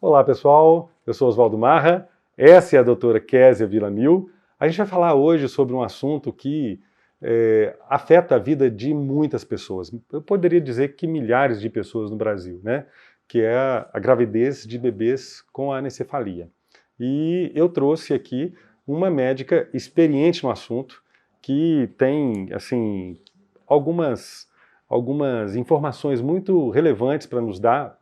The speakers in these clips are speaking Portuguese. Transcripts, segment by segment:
Olá pessoal, eu sou Oswaldo Marra, essa é a doutora Késia Villamil. A gente vai falar hoje sobre um assunto que afeta a vida de muitas pessoas. Eu poderia dizer que milhares de pessoas no Brasil, né? Que é a gravidez de bebês com anencefalia. E eu trouxe aqui uma médica experiente no assunto, que tem, assim, algumas informações muito relevantes para nos dar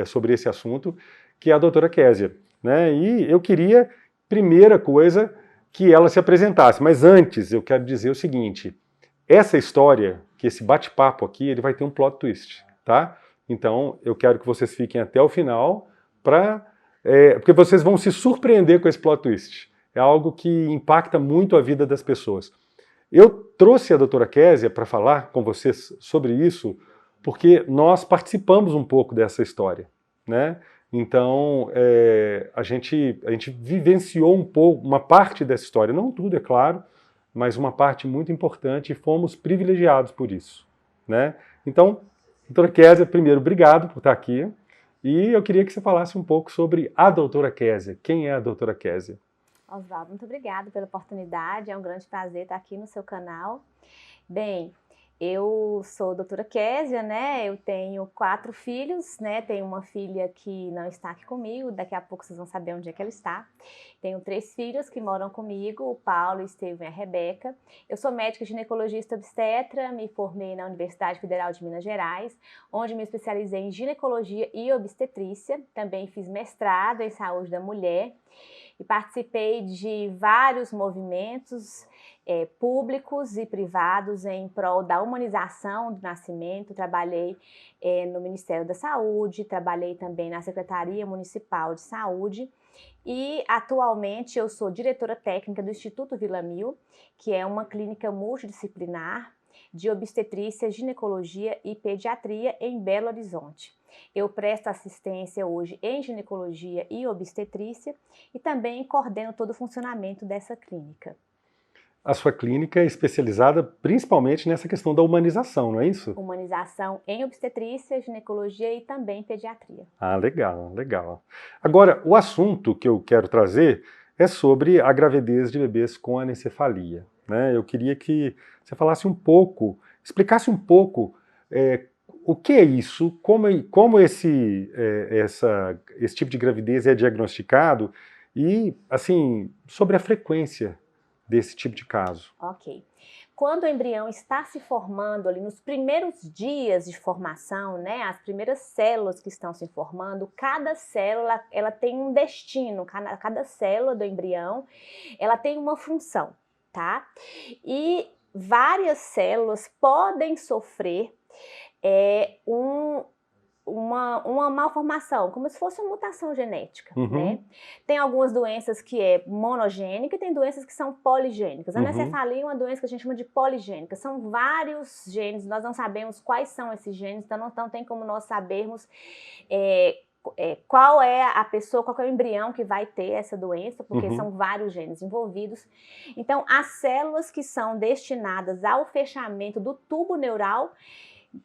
sobre esse assunto, que é a doutora Késia, né? E eu queria, primeira coisa, que ela se apresentasse, mas antes eu quero dizer o seguinte, essa história, que esse bate-papo aqui, ele vai ter um plot twist, tá? Então eu quero que vocês fiquem até o final, porque vocês vão se surpreender com esse plot twist. É algo que impacta muito a vida das pessoas. Eu trouxe a doutora Késia para falar com vocês sobre isso, porque nós participamos um pouco dessa história, né? Então, a gente vivenciou um pouco, uma parte dessa história, não tudo, é claro, mas uma parte muito importante e fomos privilegiados por isso, né? Então, doutora Késia, primeiro, obrigado por estar aqui, e eu queria que você falasse um pouco sobre a doutora Késia. Quem é a doutora Késia? Oswaldo, muito obrigada pela oportunidade, é um grande prazer estar aqui no seu canal. Bem, eu sou a doutora Késia, né? Eu tenho 4 filhos, né? Tenho uma filha que não está aqui comigo, daqui a pouco vocês vão saber onde é que ela está. Tenho 3 filhos que moram comigo, o Paulo, o Estevam e a Rebeca. Eu sou médica ginecologista obstetra, me formei na Universidade Federal de Minas Gerais, onde me especializei em ginecologia e obstetrícia. Também fiz mestrado em saúde da mulher e participei de vários movimentos públicos e privados em prol da humanização do nascimento. Trabalhei no Ministério da Saúde, trabalhei também na Secretaria Municipal de Saúde e atualmente eu sou diretora técnica do Instituto Villamil, que é uma clínica multidisciplinar de obstetrícia, ginecologia e pediatria em Belo Horizonte. Eu presto assistência hoje em ginecologia e obstetrícia e também coordeno todo o funcionamento dessa clínica. A sua clínica é especializada principalmente nessa questão da humanização, não é isso? Humanização em obstetrícia, ginecologia e também pediatria. Ah, legal, legal. Agora, o assunto que eu quero trazer é sobre a gravidez de bebês com anencefalia, né? Eu queria que você falasse um pouco, explicasse um pouco o que é isso, como esse tipo de gravidez é diagnosticado e, assim, sobre a frequência desse tipo de caso. Ok. Quando o embrião está se formando ali nos primeiros dias de formação, né, as primeiras células que estão se formando, cada célula ela tem um destino, cada célula do embrião ela tem uma função, tá? E várias células podem sofrer uma malformação, como se fosse uma mutação genética, né? Tem algumas doenças que é monogênica e tem doenças que são poligênicas. A anencefalia é uma doença que a gente chama de poligênica. São vários genes, nós não sabemos quais são esses genes, então não tem como nós sabermos qual é a pessoa, qual é o embrião que vai ter essa doença, porque são vários genes envolvidos. Então, as células que são destinadas ao fechamento do tubo neural,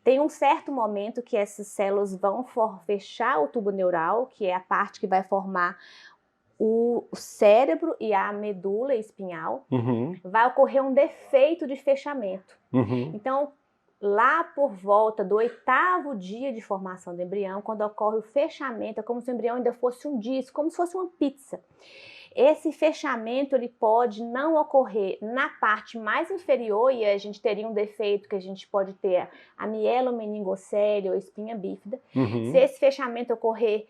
tem um certo momento que essas células vão fechar o tubo neural, que é a parte que vai formar o cérebro e a medula espinhal. Vai ocorrer um defeito de fechamento. Então, lá por volta do 8º dia de formação do embrião, quando ocorre o fechamento, é como se o embrião ainda fosse um disco, como se fosse uma pizza. Esse fechamento ele pode não ocorrer na parte mais inferior e a gente teria um defeito que a gente pode ter a mielomeningocele ou espinha bífida. Se esse fechamento ocorrer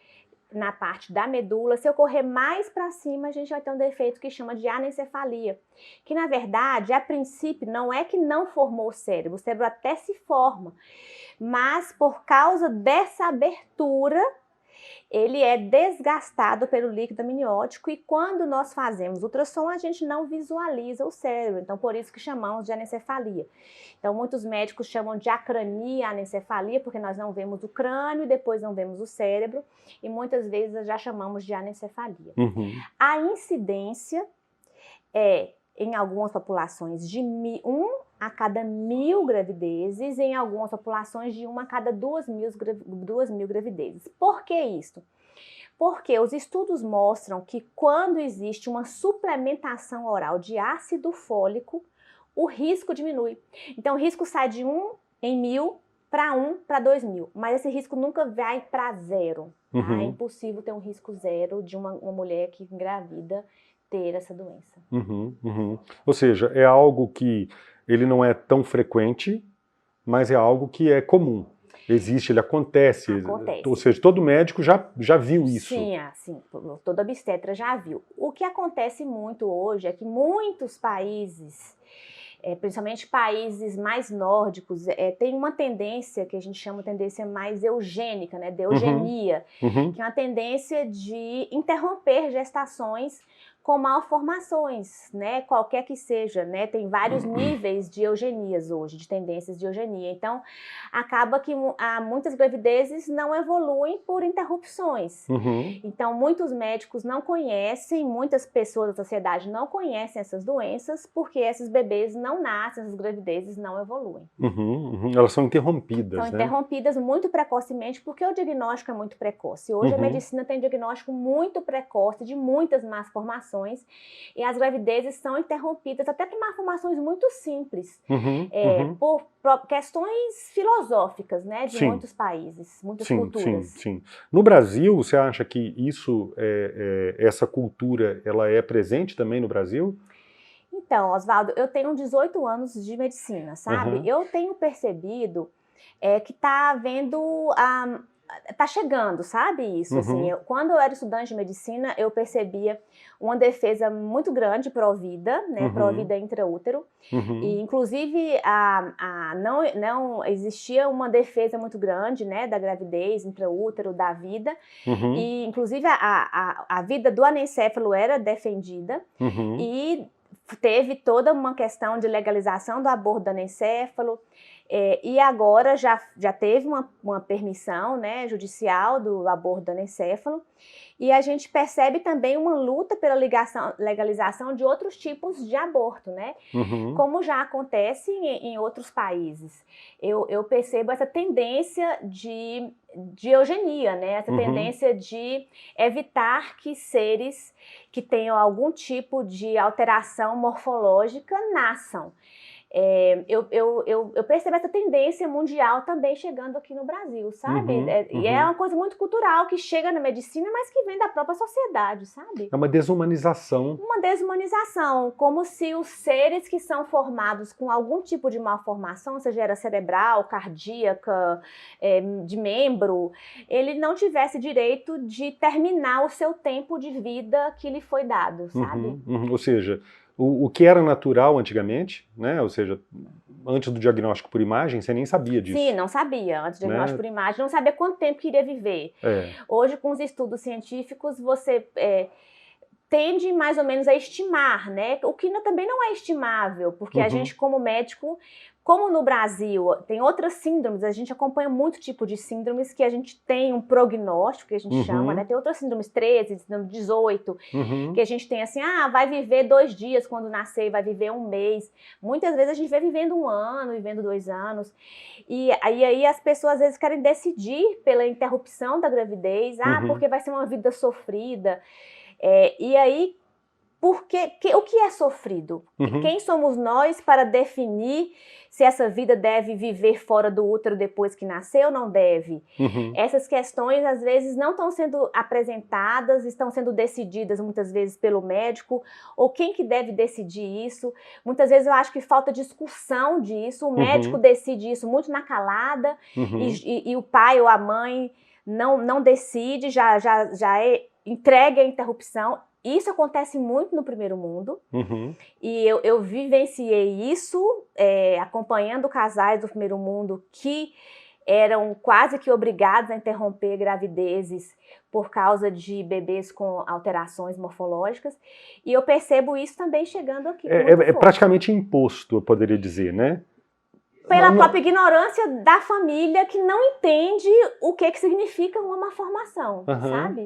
na parte da medula, se ocorrer mais para cima, a gente vai ter um defeito que chama de anencefalia, que na verdade, a princípio, não é que não formou o cérebro até se forma, mas por causa dessa abertura, ele é desgastado pelo líquido amniótico e quando nós fazemos ultrassom, a gente não visualiza o cérebro, então por isso que chamamos de anencefalia. Então muitos médicos chamam de acrania anencefalia, porque nós não vemos o crânio e depois não vemos o cérebro, e muitas vezes já chamamos de anencefalia. A incidência é, em algumas populações, de 1 a cada 1.000 gravidezes, e em algumas populações de 1 a cada 2.000 gravidezes. Por que isso? Porque os estudos mostram que quando existe uma suplementação oral de ácido fólico, o risco diminui. Então o risco sai de 1 em 1000 para 1 para 2000, mas esse risco nunca vai para 0. Tá? É impossível ter um risco 0 de uma mulher que engravida ter essa doença. Ou seja, é algo que ele não é tão frequente, mas é algo que é comum. Existe, ele acontece. Ou seja, todo médico já viu isso. Sim, todo obstetra já viu. O que acontece muito hoje é que muitos países, principalmente países mais nórdicos, tem uma tendência que a gente chama de tendência mais eugênica, né, de eugenia, que é uma tendência de interromper gestações com malformações, né, qualquer que seja, né, tem vários níveis de eugenias hoje, de tendências de eugenia, então acaba que muitas gravidezes não evoluem por interrupções, então muitos médicos não conhecem, muitas pessoas da sociedade não conhecem essas doenças, porque esses bebês não nascem, essas gravidezes não evoluem. Elas são interrompidas, São interrompidas muito precocemente, porque o diagnóstico é muito precoce. Hoje a medicina tem diagnóstico muito precoce de muitas malformações, e as gravidezes são interrompidas até por malformações muito simples, por questões filosóficas, né, de muitos países, muitas culturas. Sim. No Brasil, você acha que isso, essa cultura, ela é presente também no Brasil? Então, Oswaldo, eu tenho 18 anos de medicina, sabe? Eu tenho percebido que está havendo tá chegando, sabe isso? Assim, quando eu era estudante de medicina, eu percebia uma defesa muito grande pró-vida, né, pró-vida intraútero, e inclusive não existia uma defesa muito grande, né, da gravidez intraútero, da vida, e inclusive a vida do anencéfalo era defendida, e teve toda uma questão de legalização do aborto do anencéfalo, e agora já teve uma permissão, né, judicial do aborto do anencéfalo, e a gente percebe também uma luta pela legalização de outros tipos de aborto, né, como já acontece em outros países. Eu percebo essa tendência de eugenia, né, essa tendência de evitar que seres que tenham algum tipo de alteração morfológica nasçam. Eu percebo essa tendência mundial também chegando aqui no Brasil, sabe? E é uma coisa muito cultural que chega na medicina, mas que vem da própria sociedade, sabe? É uma desumanização. Uma desumanização, como se os seres que são formados com algum tipo de malformação, seja era cerebral, cardíaca, de membro, ele não tivesse direito de terminar o seu tempo de vida que lhe foi dado, sabe? Ou seja, o que era natural antigamente, né? Ou seja, antes do diagnóstico por imagem, você nem sabia disso. Sim, não sabia. Antes do diagnóstico por imagem, não sabia quanto tempo que iria viver. Hoje, com os estudos científicos, você tende mais ou menos a estimar, né? O que também não é estimável, porque a gente, como médico, como no Brasil tem outras síndromes, a gente acompanha muito tipo de síndromes que a gente tem um prognóstico, que a gente chama, né? Tem outras síndromes 13, síndrome 18, que a gente tem assim, vai viver 2 dias quando nascer, vai viver 1 mês. Muitas vezes a gente vai vivendo 1 ano, vivendo 2 anos. E aí as pessoas às vezes querem decidir pela interrupção da gravidez, porque vai ser uma vida sofrida. E aí, o que é sofrido? Quem somos nós para definir se essa vida deve viver fora do útero depois que nasceu ou não deve? Essas questões, às vezes, não estão sendo apresentadas, estão sendo decididas muitas vezes pelo médico, ou quem que deve decidir isso? Muitas vezes eu acho que falta discussão disso, o médico decide isso muito na calada, e o pai ou a mãe não decide, já entregue a interrupção. Isso acontece muito no primeiro mundo, e eu vivenciei isso acompanhando casais do primeiro mundo que eram quase que obrigados a interromper gravidezes por causa de bebês com alterações morfológicas, e eu percebo isso também chegando aqui. É praticamente imposto, eu poderia dizer, né? Pela própria ignorância da família que não entende o que significa uma malformação, sabe?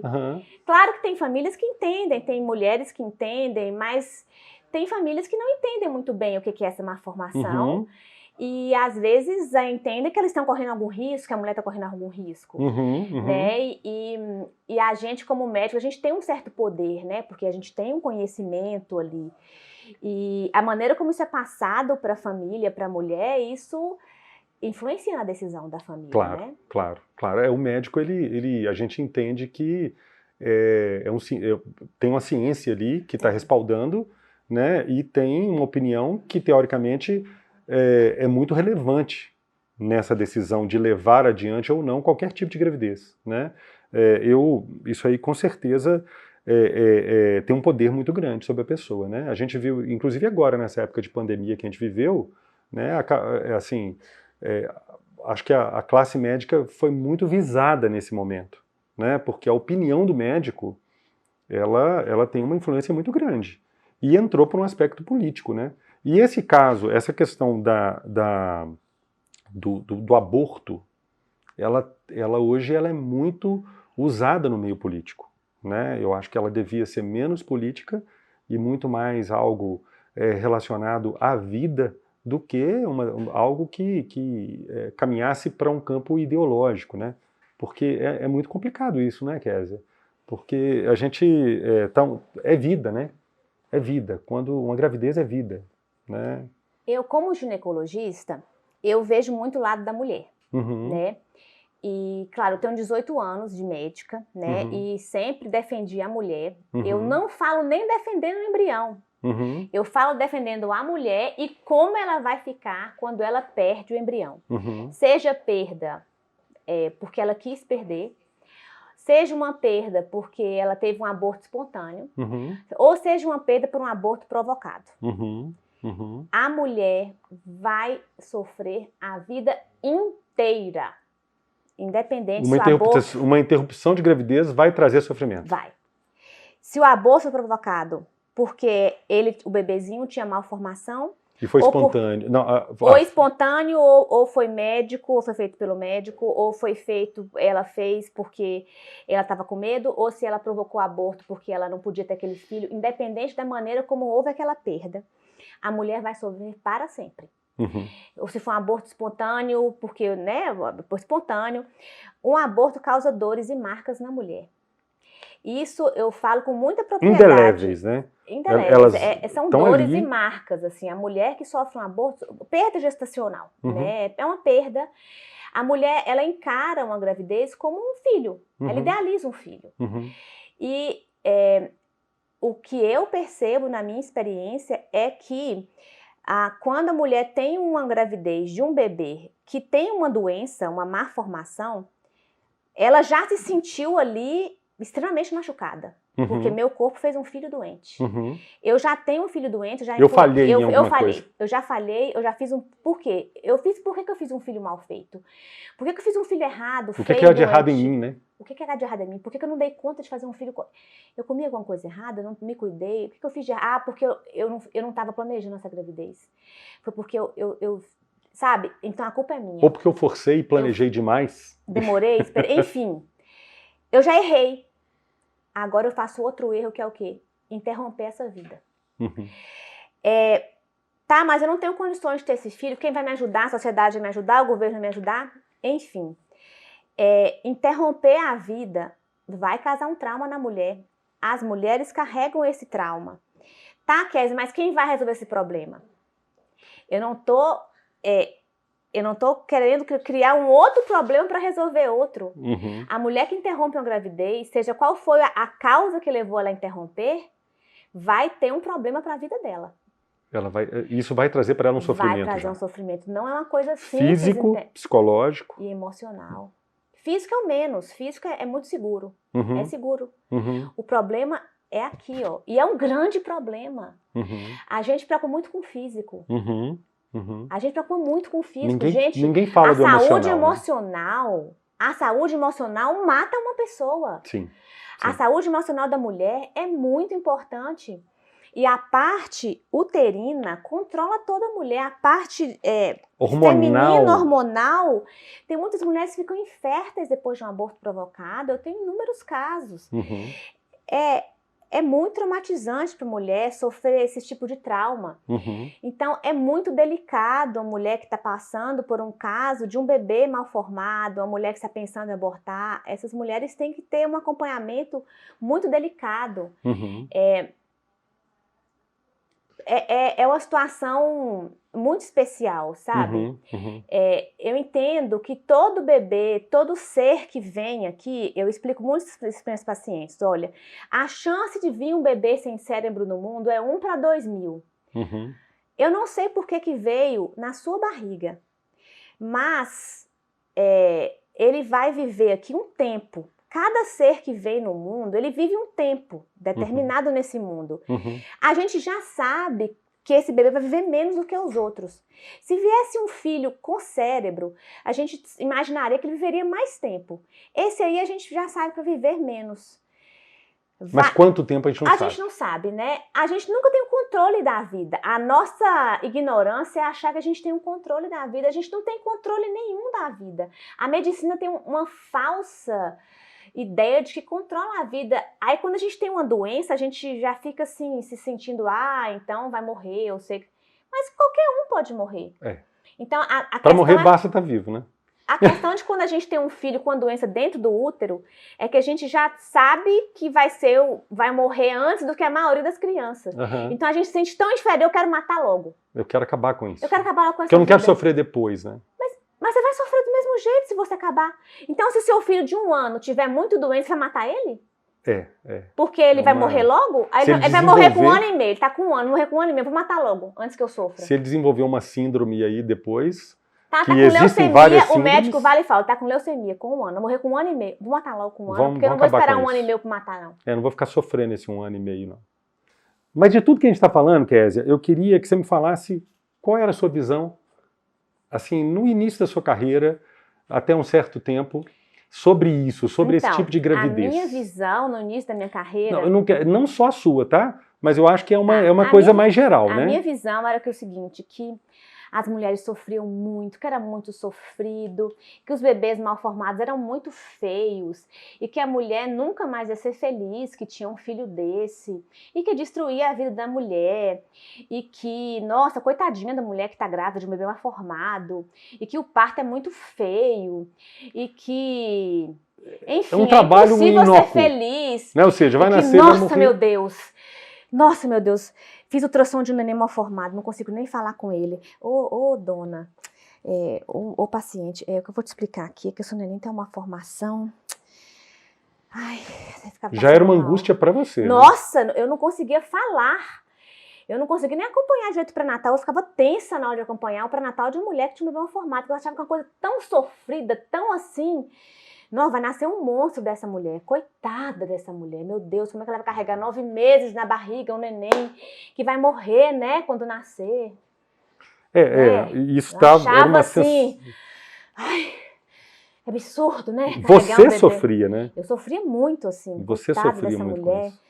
Claro que tem famílias que entendem, tem mulheres que entendem, mas tem famílias que não entendem muito bem o que é essa malformação. e às vezes entendem que eles estão correndo algum risco, que a mulher está correndo algum risco, né? E a gente, como médico, a gente tem um certo poder, né? Porque a gente tem um conhecimento ali. E a maneira como isso é passado para a família, para a mulher, isso influencia na decisão da família, Claro, né? claro. O médico, a gente entende que tem uma ciência ali que está respaldando, né? E tem uma opinião que, teoricamente, é muito relevante nessa decisão de levar adiante ou não qualquer tipo de gravidez, né? Isso aí, com certeza, tem um poder muito grande sobre a pessoa, né? A gente viu, inclusive agora, nessa época de pandemia que a gente viveu, né? Acho que a classe médica foi muito visada nesse momento, né? Porque a opinião do médico, ela tem uma influência muito grande. E entrou por um aspecto político, né? E esse caso, essa questão do aborto, ela hoje é muito usada no meio político, né? Eu acho que ela devia ser menos política e muito mais algo relacionado à vida do que algo que caminhasse para um campo ideológico, né? Porque é muito complicado isso, né, Kézia? Porque a gente é vida, né? É vida. Quando uma gravidez é vida, né? Eu, como ginecologista, eu vejo muito o lado da mulher, né? E, claro, eu tenho 18 anos de médica, né? E sempre defendi a mulher. Eu não falo nem defendendo o embrião. Eu falo defendendo a mulher e como ela vai ficar quando ela perde o embrião. Seja perda porque ela quis perder, seja uma perda porque ela teve um aborto espontâneo, ou seja uma perda por um aborto provocado. A mulher vai sofrer a vida inteira, independente se o aborto... Uma interrupção de gravidez vai trazer sofrimento. Vai. Se o aborto foi provocado porque o bebezinho tinha malformação... E foi espontâneo. Ou espontâneo, ou foi médico, ou foi feito pelo médico, ou foi feito, ela fez porque ela estava com medo, ou se ela provocou aborto porque ela não podia ter aquele filho, independente da maneira como houve aquela perda, a mulher vai sofrer para sempre. Ou se for um aborto espontâneo, porque, né, aborto espontâneo, um aborto causa dores e marcas na mulher. Isso eu falo com muita propriedade. Indeléveis, né? Indeléveis. São dores ali. E marcas, assim. A mulher que sofre um aborto, perda gestacional, né? É uma perda. A mulher, ela encara uma gravidez como um filho. Ela idealiza um filho. E o que eu percebo na minha experiência é que quando a mulher tem uma gravidez de um bebê que tem uma doença, uma malformação, ela já se sentiu ali extremamente machucada. Porque meu corpo fez um filho doente. Eu já tenho um filho doente. Eu falhei em alguma coisa. Eu já falhei, eu já fiz um... Por quê? Por que eu fiz um filho mal feito? Por que eu fiz um filho errado, feio, O que é de errado em mim, né? O que é de errado em mim? Por que eu não dei conta de fazer um filho... Eu comi alguma coisa errada? Eu não me cuidei? O que eu fiz de errado? Porque eu não estava planejando essa gravidez. Foi porque eu sabe? Então a culpa é minha. Ou porque eu forcei e planejei demais. Demorei, esperei. Enfim, eu já errei. Agora eu faço outro erro, que é o quê? Interromper essa vida. Tá, mas eu não tenho condições de ter esse filho. Quem vai me ajudar? A sociedade vai me ajudar? O governo vai me ajudar? Enfim. Interromper a vida vai causar um trauma na mulher. As mulheres carregam esse trauma. Tá, Kézia, mas quem vai resolver esse problema? Eu não tô querendo criar um outro problema para resolver outro. A mulher que interrompe uma gravidez, seja qual for a causa que levou ela a interromper, vai ter um problema para a vida dela. Isso vai trazer para ela um sofrimento. Vai trazer um sofrimento. Não é uma coisa simples. Físico, psicológico. E emocional. Físico é o menos. Físico é muito seguro. É seguro. O problema é aqui, ó. E é um grande problema. A gente preocupa muito com o físico. A gente preocupa muito com o físico. Ninguém fala do emocional. A saúde emocional mata uma pessoa. Sim. A saúde emocional da mulher é muito importante. E a parte uterina controla toda a mulher. A parte feminina, hormonal. Tem muitas mulheres que ficam inférteis depois de um aborto provocado. Eu tenho inúmeros casos. é muito traumatizante para a mulher sofrer esse tipo de trauma. Então, é muito delicado a mulher que está passando por um caso de um bebê mal formado, uma mulher que está pensando em abortar. Essas mulheres têm que ter um acompanhamento muito delicado. É uma situação muito especial, sabe? Eu entendo que todo bebê, todo ser que vem aqui, eu explico muito isso para os meus pacientes, olha, a chance de vir um bebê sem cérebro no mundo é 1 para 2.000. Eu não sei por que veio na sua barriga, mas ele vai viver aqui um tempo. Cada ser que vem no mundo, ele vive um tempo determinado nesse mundo. A gente já sabe que esse bebê vai viver menos do que os outros. Se viesse um filho com cérebro, a gente imaginaria que ele viveria mais tempo. Esse aí a gente já sabe que vai viver menos. Mas quanto tempo a gente não sabe? A gente não sabe, né? A gente nunca tem o controle da vida. A nossa ignorância é achar que a gente tem um controle da vida. A gente não tem controle nenhum da vida. A medicina tem uma falsa ideia de que controla a vida. Aí quando a gente tem uma doença, a gente já fica assim, se sentindo, então vai morrer, eu sei. Mas qualquer um pode morrer. Então, para morrer basta estar vivo, né? A questão de quando a gente tem um filho com a doença dentro do útero é que a gente já sabe que vai morrer antes do que a maioria das crianças. Então a gente se sente tão inferior, eu quero matar logo. Eu quero acabar com isso. Eu quero acabar com essa Porque eu não quero sofrer depois, né? Mas você vai sofrer do mesmo jeito se você acabar. Então, se seu filho de 1 ano tiver muito doente, você vai matar ele? Porque ele vai morrer logo? Aí ele vai morrer com 1 ano e meio. Ele tá com 1 ano, morrer com 1 ano e meio. Eu vou matar logo, antes que eu sofra. Se ele desenvolver uma síndrome aí depois... Tá com leucemia, o médico vai e fala, tá com leucemia, com 1 ano. Eu morrer com 1 ano e meio. Vou matar logo com 1 ano, porque eu não vou esperar 1 ano e meio pra matar, não. Não vou ficar sofrendo esse 1 ano e meio, não. Mas de tudo que a gente está falando, Kézia, eu queria que você me falasse qual era a sua visão, assim, no início da sua carreira, até um certo tempo, sobre isso, sobre esse tipo de gravidez. A minha visão no início da minha carreira... Não, eu não quero, não só a sua, tá? Mas eu acho que é uma coisa mais geral, né? A minha visão era que é o seguinte, que as mulheres sofriam muito, que era muito sofrido, que os bebês mal formados eram muito feios, e que a mulher nunca mais ia ser feliz, que tinha um filho desse, e que destruía a vida da mulher, e que, nossa, coitadinha da mulher que tá grávida de um bebê mal formado, e que o parto é muito feio, e que, enfim, é um trabalho impossível ser feliz. Né? Ou seja, vai nascer... Nossa, meu Deus! Nossa, meu Deus, fiz ultrassom de um neném mal formado, não consigo nem falar com ele. Ô dona, ô paciente, o que eu vou te explicar aqui é que o seu neném tem uma formação... Ai, você fica já era uma angústia para você, Nossa, né? Eu não conseguia falar. Eu não conseguia nem acompanhar direito o pré-natal, eu ficava tensa na hora de acompanhar o pré-natal de uma mulher que tinha um bebê mal formado, porque eu achava que uma coisa tão sofrida, tão assim... Não, vai nascer um monstro dessa mulher. Coitada dessa mulher. Meu Deus, como é que ela vai carregar 9 meses na barriga um neném que vai morrer, né, quando nascer? Isso tá... Achava uma assim... Ai, é absurdo, né? Você sofria, né? Eu sofria muito, assim. Você sofria dessa muito mulher. com isso.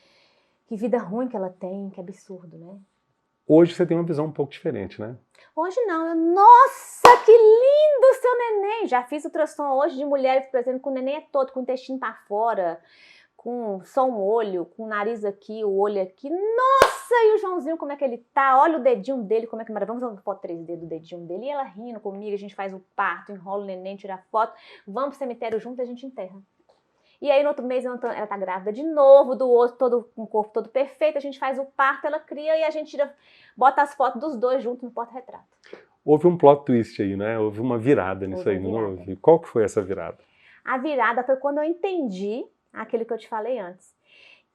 Que vida ruim que ela tem, que absurdo, né? Hoje você tem uma visão um pouco diferente, né? Hoje não. Nossa, que lindo seu neném! Já fiz ultrassom hoje de mulheres, por exemplo, com o neném todo, com o intestino para fora, com só um olho, com o nariz aqui, o olho aqui. Nossa, e o Joãozinho, como é que ele tá? Olha o dedinho dele, como é que é maravilhoso. Vamos fazer uma foto 3D do dedinho dele. E ela rindo comigo, a gente faz o parto, enrola o neném, tira foto. Vamos pro cemitério junto e a gente enterra. E aí no outro mês ela tá grávida de novo, do outro, com o corpo todo perfeito, a gente faz o parto, ela cria e a gente bota as fotos dos dois juntos no porta-retrato. Houve um plot twist aí, né? Houve uma virada nisso aí, não houve? Qual que foi essa virada? A virada foi quando eu entendi aquilo que eu te falei antes.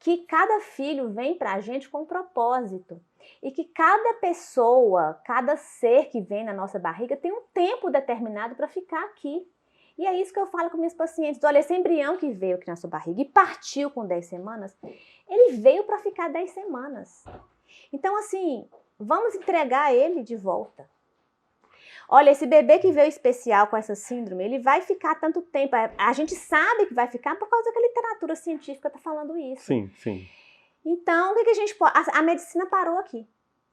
Que cada filho vem pra gente com um propósito. E que cada pessoa, cada ser que vem na nossa barriga tem um tempo determinado para ficar aqui. E é isso que eu falo com minhas pacientes. Olha, esse embrião que veio aqui na sua barriga e partiu com 10 semanas, ele veio para ficar 10 semanas. Então, assim, vamos entregar ele de volta. Olha, esse bebê que veio especial com essa síndrome, ele vai ficar tanto tempo. A gente sabe que vai ficar por causa que a literatura científica está falando isso. Sim, sim. Então, o que a gente pode... A medicina parou aqui.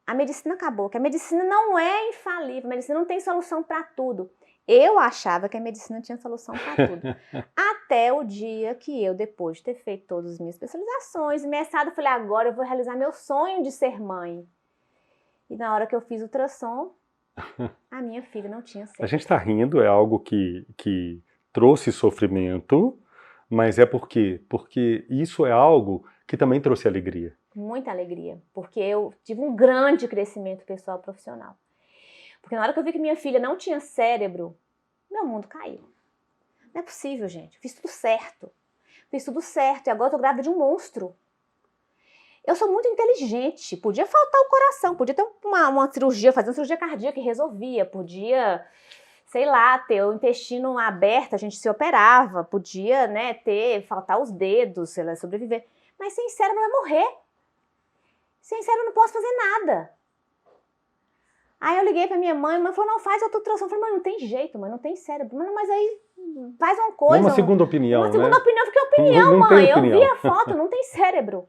A medicina acabou. Que a medicina não é infalível. A medicina não tem solução para tudo. Eu achava que a medicina tinha solução para tudo. Até o dia que eu, depois de ter feito todas as minhas especializações, mestrado, eu falei, agora eu vou realizar meu sonho de ser mãe. E na hora que eu fiz o ultrassom, a minha filha não tinha cérebro. A gente está rindo, é algo que trouxe sofrimento, mas é por quê? Porque isso é algo que também trouxe alegria. Muita alegria, porque eu tive um grande crescimento pessoal e profissional. Porque na hora que eu vi que minha filha não tinha cérebro, meu mundo caiu. Não é possível, gente. Fiz tudo certo. Fiz tudo certo e agora eu tô grávida de um monstro. Eu sou muito inteligente. Podia faltar o coração, podia ter uma cirurgia, fazer uma cirurgia cardíaca que resolvia. Podia, sei lá, ter o intestino aberto, a gente se operava. Podia, né, faltar os dedos, sei lá, sobreviver. Mas sem cérebro vai morrer. Sem cérebro eu não posso fazer nada. Aí eu liguei pra minha mãe falou, não, faz outra ultrassom. Eu falei, mãe, não tem jeito, mãe, não tem cérebro. Mas aí faz uma coisa. Uma segunda opinião, Uma segunda né? opinião, porque opinião, não mãe. tem opinião. Eu vi a foto, não tem cérebro.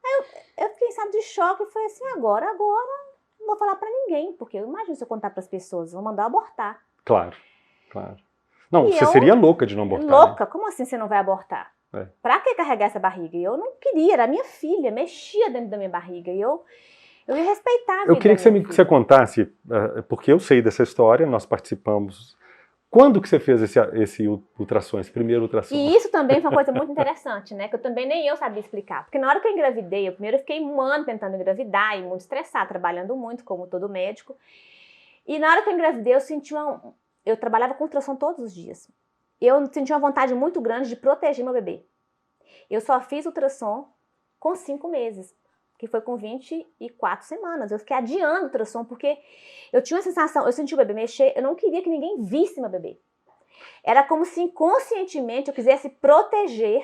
Aí eu fiquei, sabe, de choque e falei assim, agora não vou falar pra ninguém. Porque eu imagino se eu contar pras pessoas, vão mandar abortar. Claro. Não, E você eu, seria louca de não abortar. Louca? Né? Como assim você não vai abortar? É. Pra que carregar essa barriga? E eu não queria, era minha filha, mexia dentro da minha barriga. E eu ia respeitar a vida. Eu queria que você contasse, porque eu sei dessa história, nós participamos. Quando que você fez esse ultrassom, esse primeiro ultrassom? E isso também foi uma coisa muito interessante, né? Que eu também nem eu sabia explicar. Porque na hora que eu engravidei, eu fiquei um ano tentando engravidar e muito estressada, trabalhando muito, como todo médico. E na hora que eu engravidei, eu senti eu trabalhava com ultrassom todos os dias. Eu senti uma vontade muito grande de proteger meu bebê. Eu só fiz ultrassom com 5 meses. Que foi com 24 semanas. Eu fiquei adiando o ultrassom, porque eu tinha uma sensação, eu senti o bebê mexer, eu não queria que ninguém visse meu bebê. Era como se inconscientemente eu quisesse proteger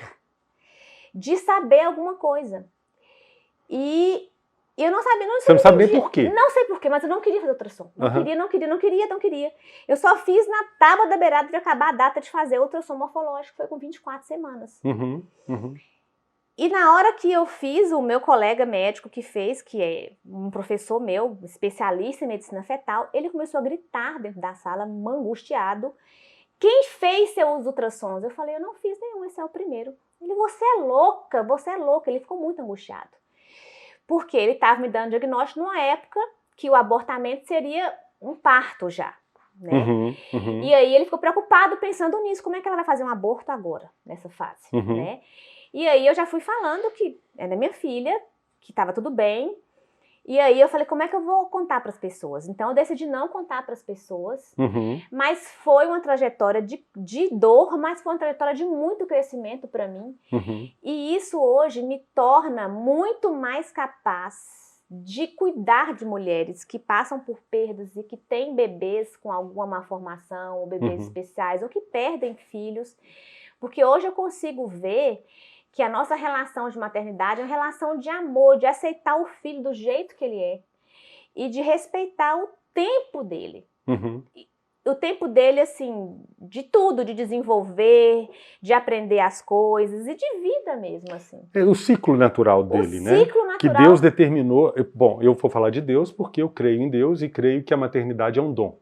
de saber alguma coisa. E eu não sabia, Você não sabe nem por quê. Não sei por quê, mas eu não queria fazer ultrassom. Não queria. Eu só fiz na tábua da beirada de acabar a data de fazer o ultrassom morfológico, foi com 24 semanas. E na hora que eu fiz, o meu colega médico que fez, que é um professor meu, especialista em medicina fetal, ele começou a gritar dentro da sala, angustiado. Quem fez seus ultrassons? Eu falei, eu não fiz nenhum, esse é o primeiro. Ele, você é louca. Ele ficou muito angustiado. Porque ele estava me dando diagnóstico numa época que o abortamento seria um parto já. Né? E aí ele ficou preocupado pensando nisso, como é que ela vai fazer um aborto agora, nessa fase, né? E aí eu já fui falando que era minha filha, que estava tudo bem. E aí eu falei, como é que eu vou contar para as pessoas? Então eu decidi não contar para as pessoas. Mas foi uma trajetória de dor, mas foi uma trajetória de muito crescimento para mim. E isso hoje me torna muito mais capaz de cuidar de mulheres que passam por perdas e que têm bebês com alguma malformação, ou bebês especiais, ou que perdem filhos. Porque hoje eu consigo ver que a nossa relação de maternidade é uma relação de amor, de aceitar o filho do jeito que ele é e de respeitar o tempo dele. O tempo dele, assim, de tudo, de desenvolver, de aprender as coisas e de vida mesmo, assim. É o ciclo natural dele, né? O ciclo natural. Que Deus determinou. Bom, eu vou falar de Deus porque eu creio em Deus e creio que a maternidade é um dom.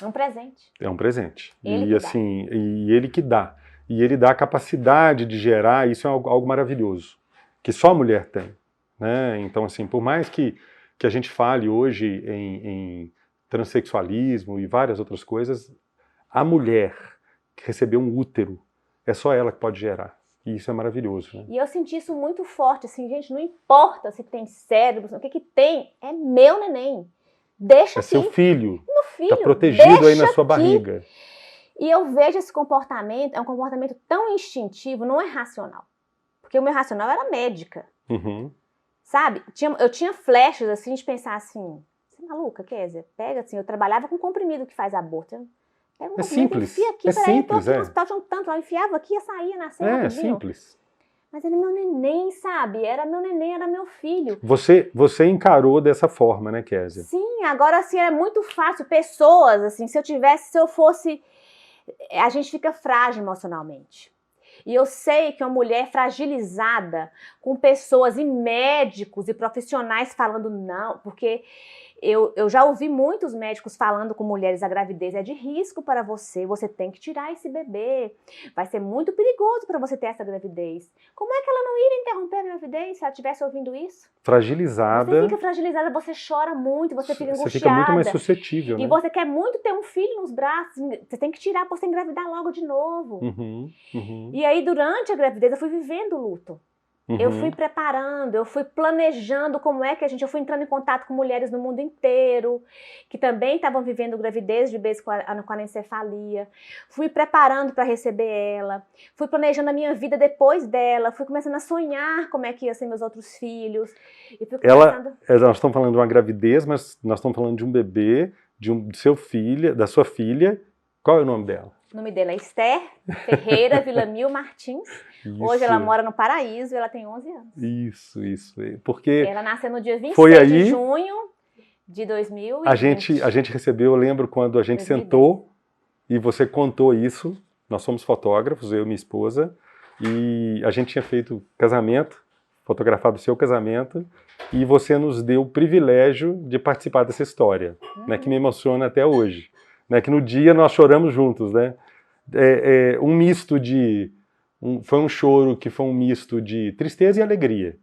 É um presente. É um presente. Ele que dá. E ele dá a capacidade de gerar, isso é algo maravilhoso, que só a mulher tem. Né? Então, assim, por mais que a gente fale hoje em transexualismo e várias outras coisas, a mulher que recebeu um útero, é só ela que pode gerar. E isso é maravilhoso. Né? E eu senti isso muito forte, assim, gente, não importa se tem cérebro, o que tem, é meu neném. Deixa aqui. É seu filho. Meu filho. Está protegido aí na sua barriga. E eu vejo esse comportamento, é um comportamento tão instintivo, não é racional. Porque o meu racional era médica. Sabe? Eu tinha flechas, assim, de pensar assim, você é maluca, Kézia? Pega, assim, eu trabalhava com comprimido que faz aborto. Pega um comprimido, enfia aqui, peraí, eu tô aqui no hospital, tinha um tanto, eu enfiava aqui e saía, nascia rapidinho. É simples. Mas era meu neném, sabe? Era meu neném, era meu filho. Você encarou dessa forma, né, Kézia? Sim, agora, assim, é muito fácil. Pessoas, assim, se eu fosse... A gente fica frágil emocionalmente. E eu sei que uma mulher fragilizada, com pessoas e médicos e profissionais falando não, porque eu já ouvi muitos médicos falando com mulheres: a gravidez é de risco para você, você tem que tirar esse bebê, vai ser muito perigoso para você ter essa gravidez. Como é que ela não iria interromper a gravidez se ela estivesse ouvindo isso? Fragilizada. Você fica fragilizada, você chora muito, você fica angustiada. Você fica muito mais suscetível, né? E você quer muito ter um filho nos braços, você tem que tirar para você engravidar logo de novo. E aí, durante a gravidez, eu fui vivendo o luto. Eu fui preparando, eu fui planejando como é que eu fui entrando em contato com mulheres no mundo inteiro, que também estavam vivendo gravidez de bebês com anencefalia. Fui preparando para receber ela, fui planejando a minha vida depois dela, fui começando a sonhar como é que ia ser meus outros filhos. E fui começando... Nós estamos falando de uma gravidez, mas nós estamos falando de um bebê, da sua filha. Qual é o nome dela? O nome dela é Esther Ferreira Villamil Martins. Isso. Hoje ela mora no Paraíso e ela tem 11 anos. Isso. Porque ela nasceu no dia 26 foi aí, de junho de 2020. A gente recebeu, eu lembro quando a gente 2010. Sentou e você contou isso. Nós somos fotógrafos, eu e minha esposa, e a gente tinha feito casamento, fotografado o seu casamento, e você nos deu o privilégio de participar dessa história, né, que me emociona até hoje. Né, que no dia nós choramos juntos, né? Um misto de... foi um choro que foi um misto de tristeza e alegria,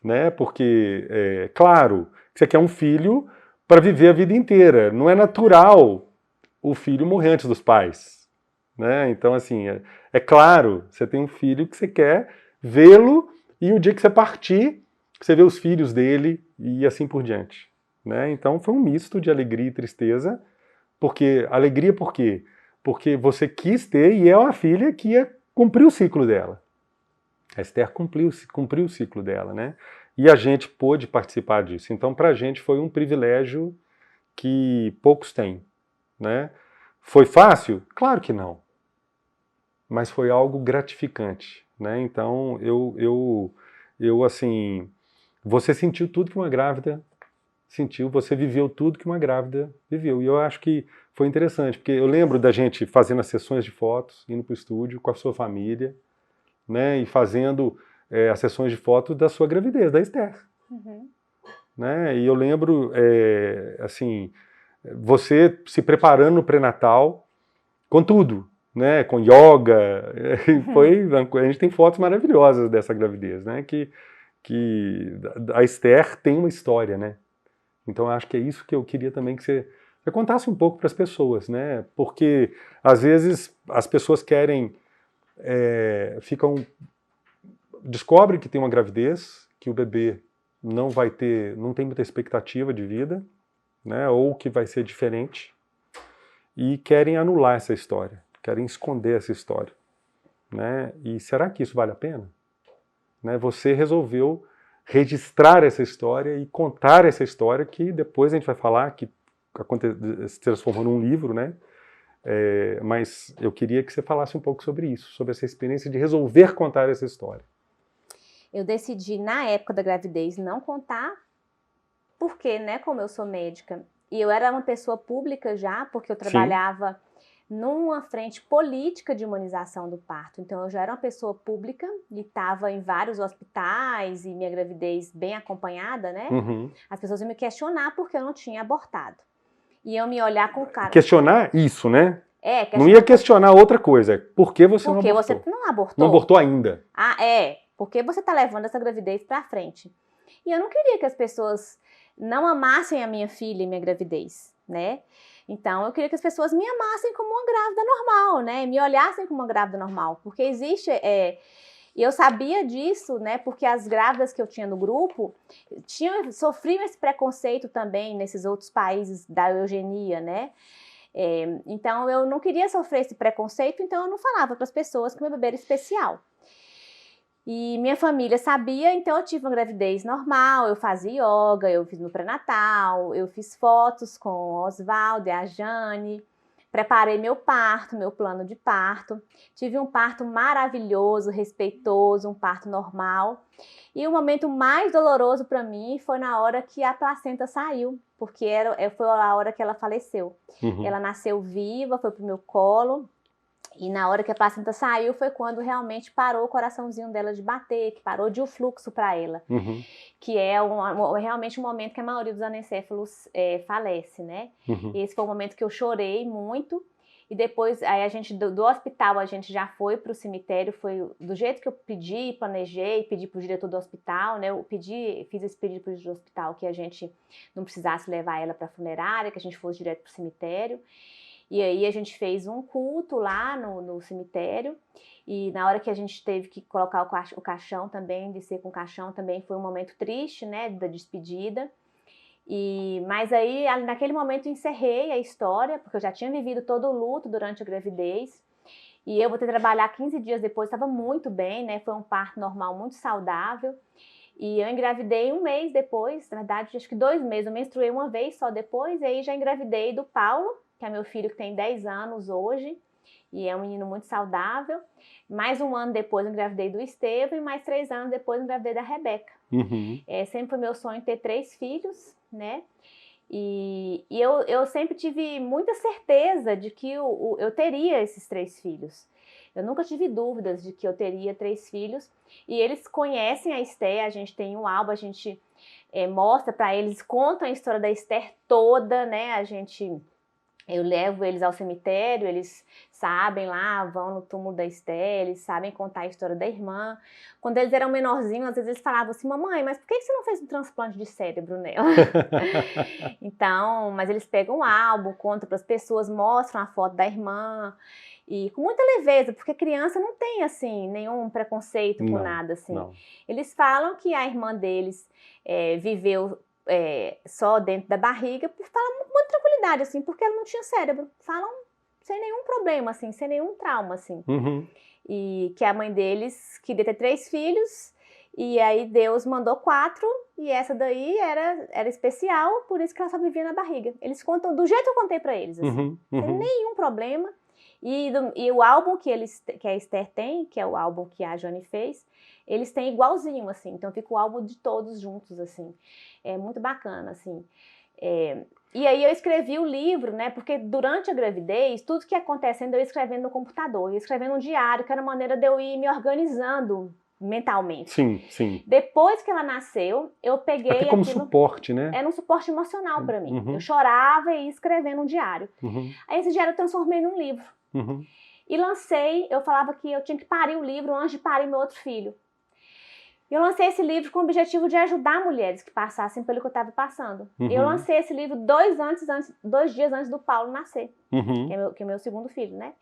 né? Porque, claro, você quer um filho para viver a vida inteira. Não é natural o filho morrer antes dos pais, né? Então, assim, é claro, você tem um filho que você quer vê-lo e o dia que você partir, você vê os filhos dele e assim por diante, né? Então, foi um misto de alegria e tristeza. Alegria por quê? Porque você quis ter e é uma filha que ia cumprir o ciclo dela. A Esther cumpriu o ciclo dela, né? E a gente pôde participar disso. Então, para a gente foi um privilégio que poucos têm, né? Foi fácil? Claro que não. Mas foi algo gratificante, né? Então, assim, você sentiu tudo que uma grávida sentiu, você viveu tudo que uma grávida viveu. E eu acho que foi interessante, porque eu lembro da gente fazendo as sessões de fotos, indo para o estúdio com a sua família, né, e fazendo as sessões de fotos da sua gravidez, da Esther. Né, e eu lembro, assim, você se preparando no pré-natal com tudo, né, com yoga. A gente tem fotos maravilhosas dessa gravidez, né, que a Esther tem uma história, né. Então, eu acho que é isso que eu queria também que você contasse um pouco para as pessoas, né? Porque, às vezes, as pessoas descobrem que tem uma gravidez, que o bebê não tem muita expectativa de vida, né? Ou que vai ser diferente, e querem anular essa história, querem esconder essa história, né? E será que isso vale a pena? Né? Você resolveu registrar essa história e contar essa história, que depois a gente vai falar que se transformou num livro, né? Mas eu queria que você falasse um pouco sobre isso, sobre essa experiência de resolver contar essa história. Eu decidi, na época da gravidez, não contar, porque, né, como eu sou médica, e eu era uma pessoa pública já, porque eu trabalhava numa frente política de humanização do parto. Então, eu já era uma pessoa pública e estava em vários hospitais e minha gravidez bem acompanhada, né? As pessoas iam me questionar porque eu não tinha abortado. E eu me olhar com cara... Questionar isso, né? Não ia questionar outra coisa. Por que você não abortou? Porque você não abortou. Não abortou ainda. Porque você está levando essa gravidez para frente. E eu não queria que as pessoas não amassem a minha filha e minha gravidez, né? Então, eu queria que as pessoas me amassem como uma grávida normal, né? Me olhassem como uma grávida normal. Porque existe... E eu sabia disso, né? Porque as grávidas que eu tinha no grupo sofriam esse preconceito também nesses outros países da eugenia, né? Então, eu não queria sofrer esse preconceito, então eu não falava para as pessoas que meu bebê era especial. E minha família sabia, então eu tive uma gravidez normal, eu fazia yoga, eu fiz no pré-natal, eu fiz fotos com o Oswaldo e a Jane, preparei meu parto, meu plano de parto, tive um parto maravilhoso, respeitoso, um parto normal. E o momento mais doloroso para mim foi na hora que a placenta saiu, porque foi a hora que ela faleceu. Ela nasceu viva, foi pro meu colo. E na hora que a placenta saiu foi quando realmente parou o coraçãozinho dela de bater, que parou de ir o fluxo para ela. Que é realmente um momento que a maioria dos anencéfalos falece, né? Esse foi o momento que eu chorei muito. E depois, aí a gente, do hospital, a gente já foi para o cemitério, foi do jeito que eu pedi, planejei, pedi para o diretor do hospital, né? Eu fiz esse pedido para o diretor do hospital que a gente não precisasse levar ela para a funerária, que a gente fosse direto para o cemitério. E aí a gente fez um culto lá no cemitério, e na hora que a gente teve que colocar o caixão também, descer com o caixão, também foi um momento triste, né, da despedida. Mas aí, naquele momento, eu encerrei a história, porque eu já tinha vivido todo o luto durante a gravidez, e eu voltei a trabalhar 15 dias depois, estava muito bem, né, foi um parto normal muito saudável, e eu engravidei um mês depois, na verdade, acho que 2 meses, eu menstruei uma vez só depois, e aí já engravidei do Paulo, que é meu filho que tem 10 anos hoje, e é um menino muito saudável. Mais 1 ano depois eu engravidei do Estevam, e mais 3 anos depois eu engravidei da Rebeca. Sempre foi meu sonho ter 3 filhos, né? E eu sempre tive muita certeza de que eu teria esses 3 filhos. Eu nunca tive dúvidas de que eu teria 3 filhos. E eles conhecem a Esther, a gente tem um álbum, a gente mostra para eles, conta a história da Esther toda, né? Eu levo eles ao cemitério, eles sabem lá, vão no túmulo da Esther, eles sabem contar a história da irmã. Quando eles eram menorzinhos, às vezes eles falavam assim, mamãe, mas por que você não fez um transplante de cérebro nela? Então, mas eles pegam o álbum, contam para as pessoas, mostram a foto da irmã, e com muita leveza, porque criança não tem, assim, nenhum preconceito com nada, assim. Não. Eles falam que a irmã deles viveu só dentro da barriga, falam com muita tranquilidade, assim, porque ela não tinha cérebro. Falam sem nenhum problema, assim, sem nenhum trauma, assim. E que a mãe deles queria ter 3 filhos, e aí Deus mandou 4, e essa daí era especial, por isso que ela só vivia na barriga. Eles contam do jeito que eu contei pra eles, assim, sem nenhum problema. E o álbum que a Esther tem, que é o álbum que a Jane fez, eles têm igualzinho, assim, então fica o álbum de todos juntos, assim. É muito bacana, assim. E aí eu escrevi o livro, né, porque durante a gravidez, tudo que ia acontecendo eu ia escrevendo no computador, eu ia escrevendo um diário, que era a maneira de eu ir me organizando mentalmente. Sim. Depois que ela nasceu, eu peguei até como aquilo, suporte, né? era um suporte emocional para mim. Eu chorava e ia escrevendo um diário. Aí esse diário eu transformei num livro. E lancei, eu falava que eu tinha que parir o livro antes de parir meu outro filho. Eu lancei esse livro com o objetivo de ajudar mulheres que passassem pelo que eu estava passando. Eu lancei esse livro 2 dias antes do Paulo nascer, que é meu segundo filho, né?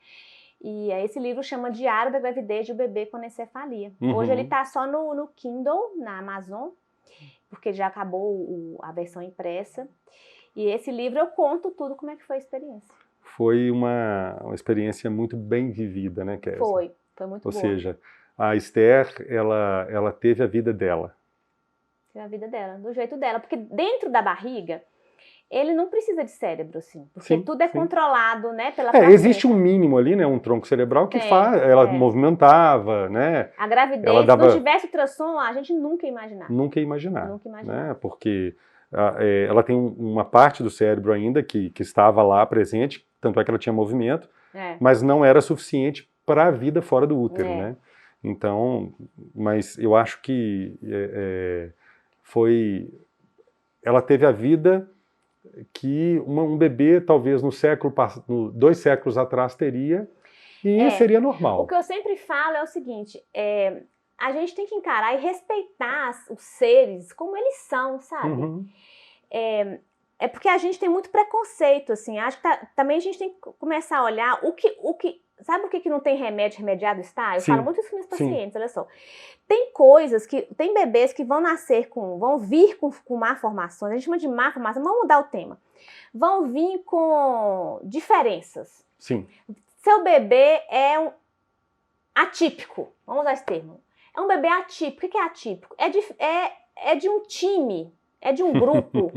E esse livro chama Diário da Gravidez de um Bebê com Anencefalia. Hoje ele está só no Kindle, na Amazon, porque já acabou a versão impressa. E esse livro eu conto tudo como é que foi a experiência. Foi uma experiência muito bem vivida, né, Kézia? Foi muito boa. Ou seja, a Esther, ela teve a vida dela. Teve a vida dela, do jeito dela. Porque dentro da barriga, ele não precisa de cérebro, assim. Porque tudo é controlado, né, pela placenta. Existe um mínimo ali, né, um tronco cerebral que ela movimentava, né? A gravidez, se não tivesse ultrassom, a gente nunca ia imaginar. Nunca ia imaginar. Né? Porque ela tem uma parte do cérebro ainda que estava lá presente, tanto é que ela tinha movimento, mas não era suficiente para a vida fora do útero, né? Então, mas eu acho que ela teve a vida que um bebê, talvez 2 séculos atrás teria, e seria normal. O que eu sempre falo é o seguinte, a gente tem que encarar e respeitar os seres como eles são, sabe? Porque a gente tem muito preconceito, assim, acho que também a gente tem que começar a olhar sabe o que não tem remédio, remediado está? Eu falo muito isso com meus pacientes, olha só. Tem bebês que vão vir com má formação, a gente chama de má formação, vamos mudar o tema. Vão vir com diferenças. Sim. Seu bebê é atípico, vamos usar esse termo. É um bebê atípico. O que é atípico? É de um time, é de um grupo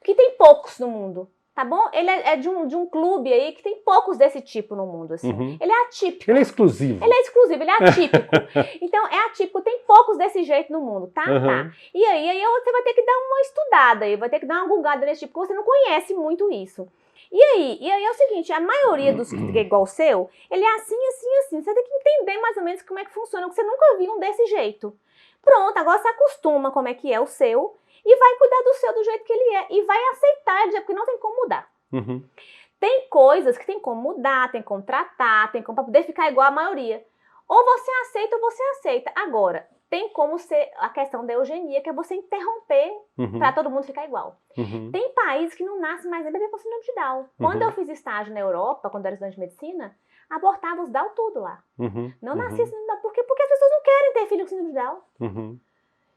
que tem poucos no mundo. Tá bom? Ele é de um clube aí que tem poucos desse tipo no mundo, assim. Ele é atípico. Ele é exclusivo. Ele é atípico. Então, é atípico, tem poucos desse jeito no mundo, tá? Tá. E aí você vai ter que dar uma estudada, vai ter que dar uma gulgada nesse tipo, porque você não conhece muito isso. E aí é o seguinte, a maioria dos que é igual o seu, ele é assim, assim, assim. Você tem que entender mais ou menos como é que funciona, porque você nunca viu um desse jeito. Pronto, agora você acostuma como é que é o seu e vai cuidar do seu do jeito que ele é e vai aceitar ele, porque não tem como mudar. Uhum. Tem coisas que tem como mudar, tem como tratar, tem como pra poder ficar igual a maioria. Ou você aceita ou você aceita. Agora, tem como ser a questão da eugenia, que é você interromper para todo mundo ficar igual. Tem países que não nascem mais nem bebê com síndrome de Down. Quando eu fiz estágio na Europa, quando eu era estudante de medicina, abortava os Down tudo lá. Não nascia síndrome de Down. Por quê? Porque as pessoas não querem ter filho com síndrome de Down.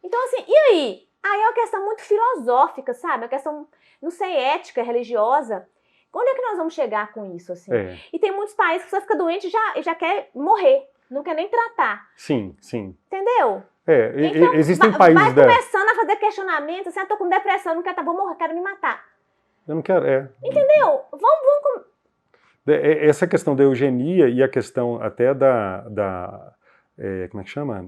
Então, assim, e aí? Aí é uma questão muito filosófica, sabe? É uma questão, não sei, ética, religiosa. Onde é que nós vamos chegar com isso, assim? E tem muitos países que você fica doente e já quer morrer. Não quer nem tratar. Sim, sim. Entendeu? Então, existem países... Vai começando a fazer questionamento, assim, eu tô com depressão, não quero, vou morrer, quero me matar. Eu não quero, Entendeu? Vamos... Essa questão da eugenia e a questão até como é que chama?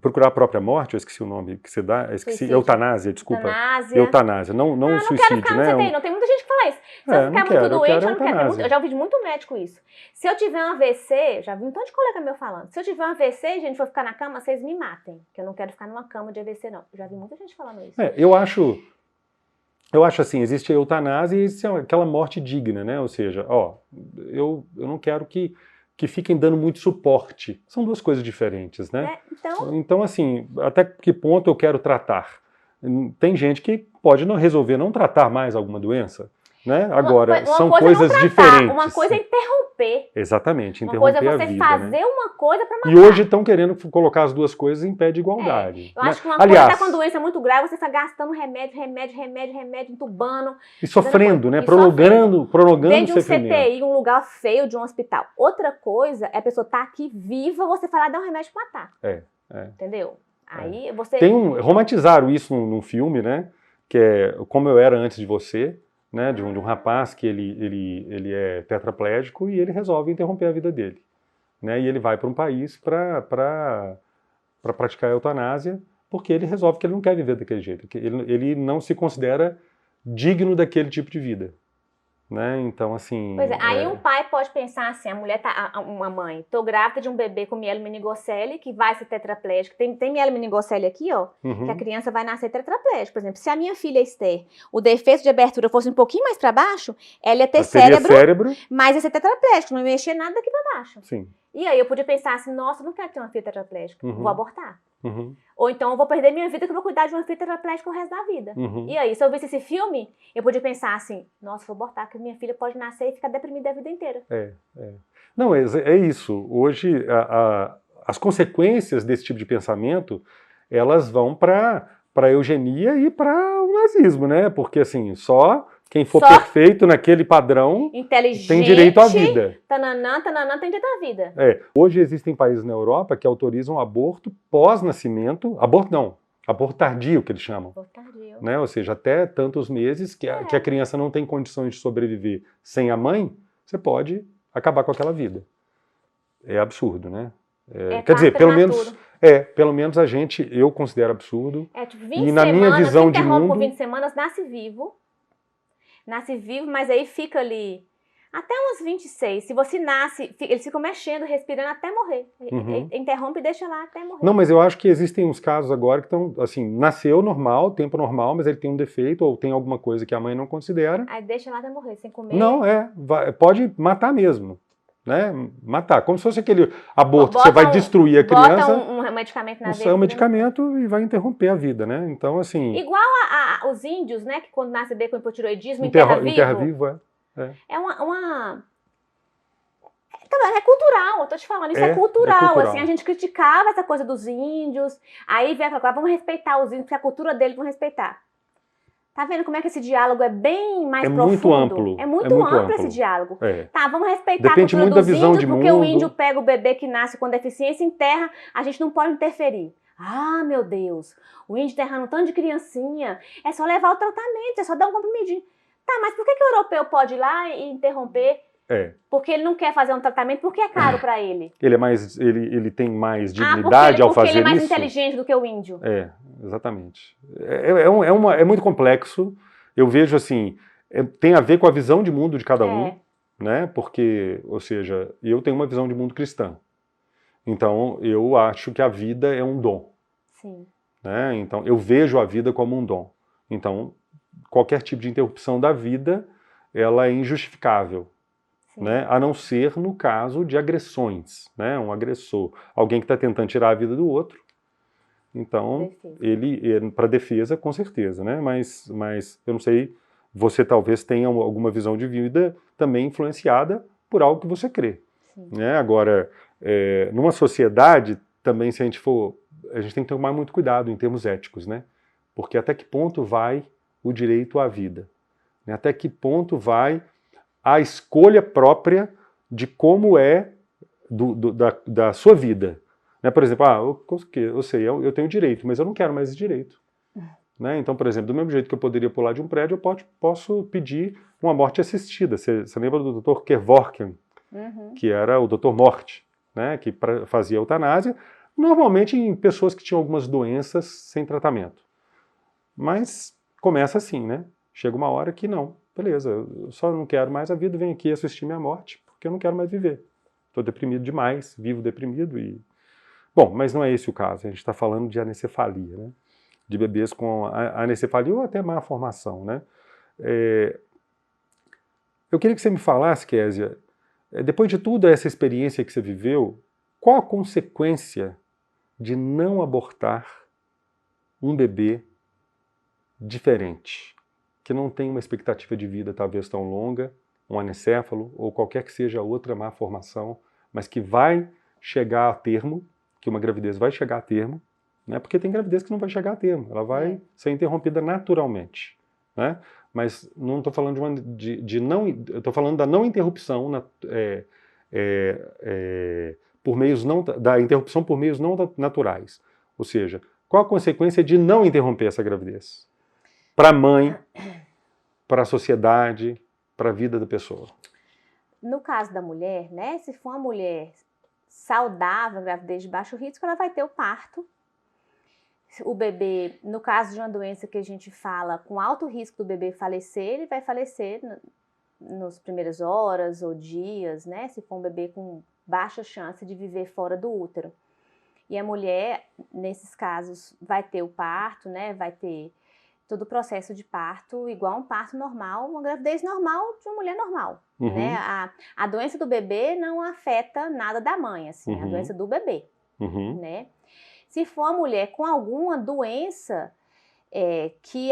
Procurar a própria morte, eu esqueci o nome que você dá, eutanásia, desculpa. Eutanásia, não suicídio, né? Não tem muita gente que fala isso. Se eu ficar muito doente, eu não quero. Eu já ouvi de muito médico isso. Se eu tiver um AVC, já vi um tanto de colega meu falando, se eu tiver um AVC e a gente for ficar na cama, vocês me matem, que eu não quero ficar numa cama de AVC, não. Já vi muita gente falando isso. Eu acho assim, existe a eutanásia e existe aquela morte digna, né? Ou seja, eu não quero que fiquem dando muito suporte. São duas coisas diferentes, né? Então, assim, até que ponto eu quero tratar? Tem gente que pode resolver não tratar mais alguma doença, né? Agora, são coisas diferentes. Uma coisa é interromper. Exatamente, interromper a vida. Uma coisa é você fazer uma coisa para matar. E hoje estão querendo colocar as duas coisas em pé de igualdade. Eu acho que uma coisa é com doença muito grave, você está gastando remédio, entubando. E sofrendo, né? Prolongando o sofrimento. Dentro de um CTI, um lugar feio de um hospital. Outra coisa é a pessoa estar aqui viva, você falar dar um remédio para matar. Entendeu? Aí você... romantizaram isso num filme, né? Que é Como Eu Era Antes de Você, né? De um rapaz que ele é tetraplégico e ele resolve interromper a vida dele. Né? E ele vai para um país para praticar a eutanásia, porque ele resolve que ele não quer viver daquele jeito, que ele não se considera digno daquele tipo de vida. Né? Então, assim... Pois é, aí um pai pode pensar assim, a mulher uma mãe, tô grávida de um bebê com mielomeningocele, que vai ser tetraplégico, tem mielomeningocele aqui, ó, que a criança vai nascer tetraplégica. Por exemplo, se a minha filha Esther, o defeito de abertura fosse um pouquinho mais para baixo, ela ia ter cérebro, mas ia ser tetraplégico, não ia mexer nada daqui para baixo. Sim. E aí eu podia pensar assim, nossa, não quero ter uma filha tetraplégica, vou abortar. Ou então eu vou perder minha vida que eu vou cuidar de uma filha tetraplégica o resto da vida. E aí, se eu visse esse filme, eu podia pensar assim, nossa, vou abortar, que minha filha pode nascer e ficar deprimida a vida inteira. Não, é isso. Hoje, as consequências desse tipo de pensamento, elas vão para a eugenia e para o nazismo, né? Porque assim, só quem for perfeito naquele padrão tem direito à vida. Tananã, tem direito à vida. Hoje existem países na Europa que autorizam aborto pós-nascimento. Aborto tardio, que eles chamam. Aborto tardio. Né? Ou seja, até tantos meses que a criança não tem condições de sobreviver sem a mãe, você pode acabar com aquela vida. É absurdo, né? Quer dizer, pelo menos eu considero absurdo. Tipo, 20 e na minha visão de mundo... por 20 semanas, nasce vivo, mas aí fica ali até uns 26. Se você nasce, eles ficam mexendo, respirando até morrer. Interrompe e deixa lá até morrer. Não, mas eu acho que existem uns casos agora que estão, assim, nasceu normal, tempo normal, mas ele tem um defeito ou tem alguma coisa que a mãe não considera. Aí deixa lá até morrer, sem comer. Não, pode matar mesmo. Né? Matar, como se fosse aquele aborto que você vai destruir a criança. Bota um medicamento na veia. Você é um medicamento e vai interromper a vida, né? Então, assim... Igual os índios, né? Que quando nasce bebê com hipotiroidismo, enterra vivo. É uma... É cultural, eu tô te falando, isso é cultural. Assim, a gente criticava essa coisa dos índios, aí veio falar, vamos respeitar os índios, porque a cultura deles vão respeitar. Tá vendo como é que esse diálogo é bem mais profundo? Muito amplo. É muito amplo esse diálogo. Tá, vamos respeitar Depende a cultura muito dos da visão índios, de porque mundo. O índio pega o bebê que nasce com deficiência, enterra, a gente não pode interferir. Ah, meu Deus, o índio enterrando um tanto de criancinha, é só levar o tratamento, é só dar um comprimidinho. Tá, mas por que o europeu pode ir lá e interromper? Porque ele não quer fazer um tratamento, porque é caro para ele. Ele tem mais dignidade ao fazer isso? Porque ele é mais inteligente do que o índio. Exatamente. É muito complexo. Eu vejo assim, tem a ver com a visão de mundo de cada um, É. né? Porque, ou seja, eu tenho uma visão de mundo cristã. Então, eu acho que a vida é um dom. Sim. Né? Então, eu vejo a vida como um dom. Então, qualquer tipo de interrupção da vida, ela é injustificável. Sim. Né? A não ser no caso de agressões, né? Um agressor, alguém que está tentando tirar a vida do outro. Então, ele para defesa, com certeza, né? Mas eu não sei, você talvez tenha alguma visão de vida também influenciada por algo que você crê. Né? Agora, numa sociedade, também, se a gente tem que tomar muito cuidado em termos éticos, né? Porque até que ponto vai o direito à vida? Né? Até que ponto vai a escolha própria de como é da sua vida? Né? Por exemplo, eu sei, eu tenho direito, mas eu não quero mais esse direito. Né? Então, por exemplo, do mesmo jeito que eu poderia pular de um prédio, eu posso pedir uma morte assistida. Você lembra do Dr. Kevorkian, que era o Dr. Morte, né? Que fazia eutanásia, normalmente em pessoas que tinham algumas doenças sem tratamento. Mas começa assim, né? Chega uma hora que não, beleza, eu só não quero mais a vida, vem aqui assistir minha morte, porque eu não quero mais viver. Estou deprimido demais, vivo deprimido e... Bom, mas não é esse o caso, a gente está falando de anencefalia, né? De bebês com anencefalia ou até má formação, né? Eu queria que você me falasse, Késia, depois de toda essa experiência que você viveu, qual a consequência de não abortar um bebê diferente, que não tem uma expectativa de vida talvez tão longa, um anencéfalo ou qualquer que seja outra má formação, mas que vai chegar a termo, que uma gravidez vai chegar a termo, né? Porque tem gravidez que não vai chegar a termo, ela vai ser interrompida naturalmente, né? Mas não estou falando eu estou falando da não interrupção por meios da interrupção por meios não naturais. Ou seja, qual a consequência de não interromper essa gravidez? Para a mãe, para a sociedade, para a vida da pessoa. No caso da mulher, né? Se for uma mulher saudável, gravidez de baixo risco, ela vai ter o parto. O bebê, no caso de uma doença que a gente fala com alto risco do bebê falecer, ele vai falecer nas primeiras horas ou dias, né? Se for um bebê com baixa chance de viver fora do útero. E a mulher, nesses casos, vai ter o parto, né? Vai ter todo o processo de parto igual um parto normal, uma gravidez normal de uma mulher normal. Né? A doença do bebê não afeta nada da mãe, assim, a doença do bebê. Né? Se for uma mulher com alguma doença que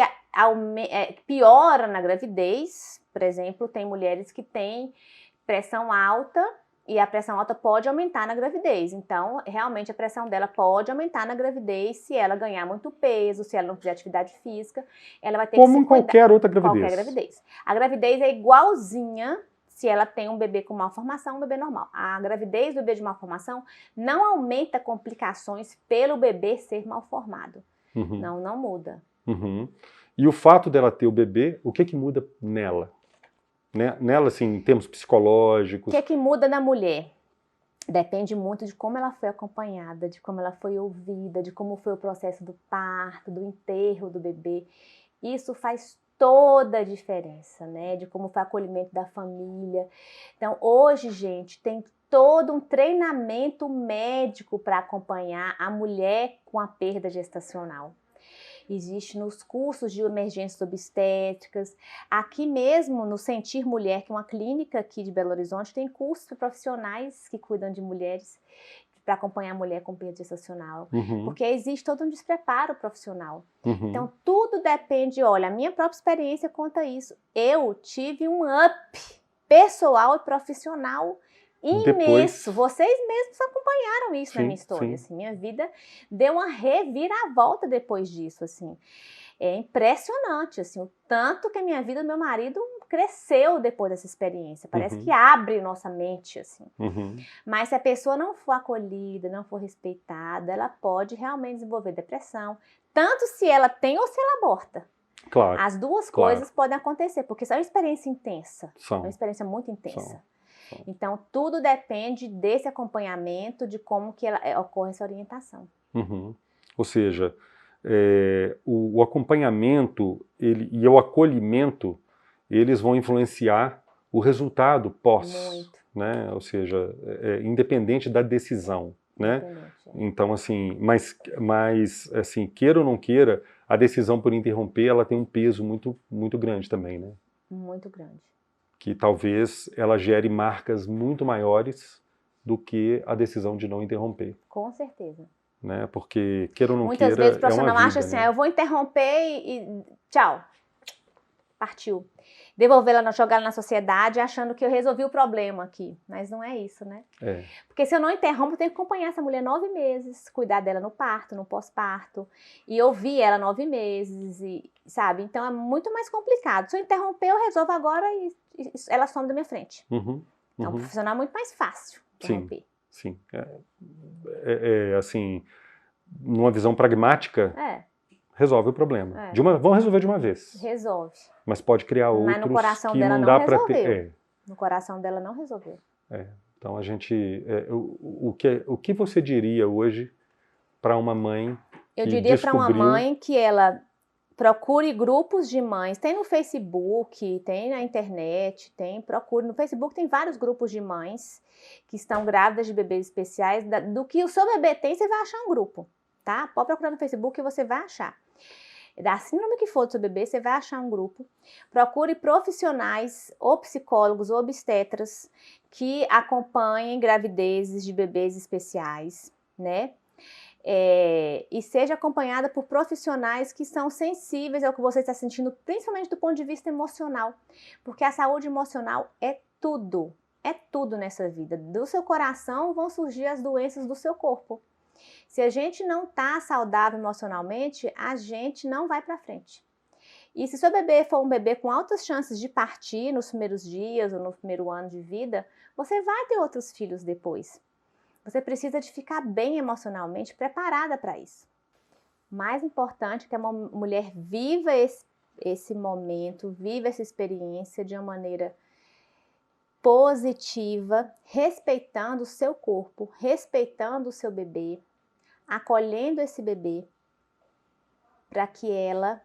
piora na gravidez, por exemplo, tem mulheres que têm pressão alta e a pressão alta pode aumentar na gravidez. Então, realmente, a pressão dela pode aumentar na gravidez se ela ganhar muito peso, se ela não fizer atividade física, ela vai ter que se cuidar. Como em qualquer outra gravidez. Qualquer gravidez. A gravidez é igualzinha se ela tem um bebê com malformação, um bebê normal. A gravidez do bebê de malformação não aumenta complicações pelo bebê ser malformado. Não muda. E o fato dela ter o bebê, o que muda nela? Nela, assim, em termos psicológicos. O que muda na mulher? Depende muito de como ela foi acompanhada, de como ela foi ouvida, de como foi o processo do parto, do enterro do bebê. Isso faz toda a diferença, né? De como foi o acolhimento da família. Então, hoje, gente, tem todo um treinamento médico para acompanhar a mulher com a perda gestacional. Existe nos cursos de emergências obstétricas. Aqui mesmo, no Sentir Mulher, que é uma clínica aqui de Belo Horizonte, tem cursos para profissionais que cuidam de mulheres, para acompanhar a mulher com perda gestacional. Porque existe todo um despreparo profissional. Então, tudo depende, olha, a minha própria experiência conta isso. Eu tive um up pessoal e profissional imenso. Vocês mesmos acompanharam isso na minha história. Assim, minha vida deu uma reviravolta depois disso. Assim. É impressionante assim, o tanto que a minha vida do meu marido cresceu depois dessa experiência. Parece que abre nossa mente. Assim. Mas se a pessoa não for acolhida, não for respeitada, ela pode realmente desenvolver depressão. Tanto se ela tem ou se ela aborta. Claro. As duas coisas podem acontecer, porque isso é uma experiência intensa. É uma experiência muito intensa. Então, tudo depende desse acompanhamento, de como que ocorre essa orientação. Ou seja, o acompanhamento e o acolhimento, eles vão influenciar o resultado pós, Muito. né? Ou seja, independente da decisão, né? Então, assim, mas assim, queira ou não queira, a decisão por interromper, ela tem um peso muito, muito grande também, né? Muito grande. Que talvez ela gere marcas muito maiores do que a decisão de não interromper. Com certeza. Né? Porque, queira ou não Muitas queira, vezes o é uma profissional vida, acha assim, né? eu vou interromper e tchau. Partiu. Devolvê-la, jogá-la na sociedade, achando que eu resolvi o problema aqui. Mas não é isso, né? Porque se eu não interrompo, eu tenho que acompanhar essa mulher 9 meses, cuidar dela no parto, no pós-parto, e ouvir ela 9 meses, e, sabe? Então é muito mais complicado. Se eu interromper, eu resolvo agora e ela some da minha frente. Então o profissional é muito mais fácil interromper. Sim. Assim, numa visão pragmática, resolve o problema. Vamos resolver de uma vez. Resolve. Mas pode criar outros. Mas no coração que dela não não dá resolveu. Pra ter. No coração dela não resolveu. Então a gente, o que você diria hoje para uma mãe que Eu diria para uma mãe que ela procure grupos de mães. Tem no Facebook, tem na internet, procure. No Facebook tem vários grupos de mães que estão grávidas de bebês especiais. Do que o seu bebê tem, você vai achar um grupo, tá? Pode procurar no Facebook que você vai achar. Da síndrome que for do seu bebê, você vai achar um grupo. Procure profissionais, ou psicólogos, ou obstetras, que acompanhem gravidezes de bebês especiais, né? E seja acompanhada por profissionais que são sensíveis ao que você está sentindo, principalmente do ponto de vista emocional. Porque a saúde emocional é tudo nessa vida. Do seu coração vão surgir as doenças do seu corpo. Se a gente não está saudável emocionalmente, a gente não vai para frente. E se seu bebê for um bebê com altas chances de partir nos primeiros dias ou no primeiro ano de vida, você vai ter outros filhos depois. Você precisa de ficar bem emocionalmente preparada para isso. Mais importante é que a mulher viva esse momento, viva essa experiência de uma maneira positiva, respeitando o seu corpo, respeitando o seu bebê, acolhendo esse bebê, para que ela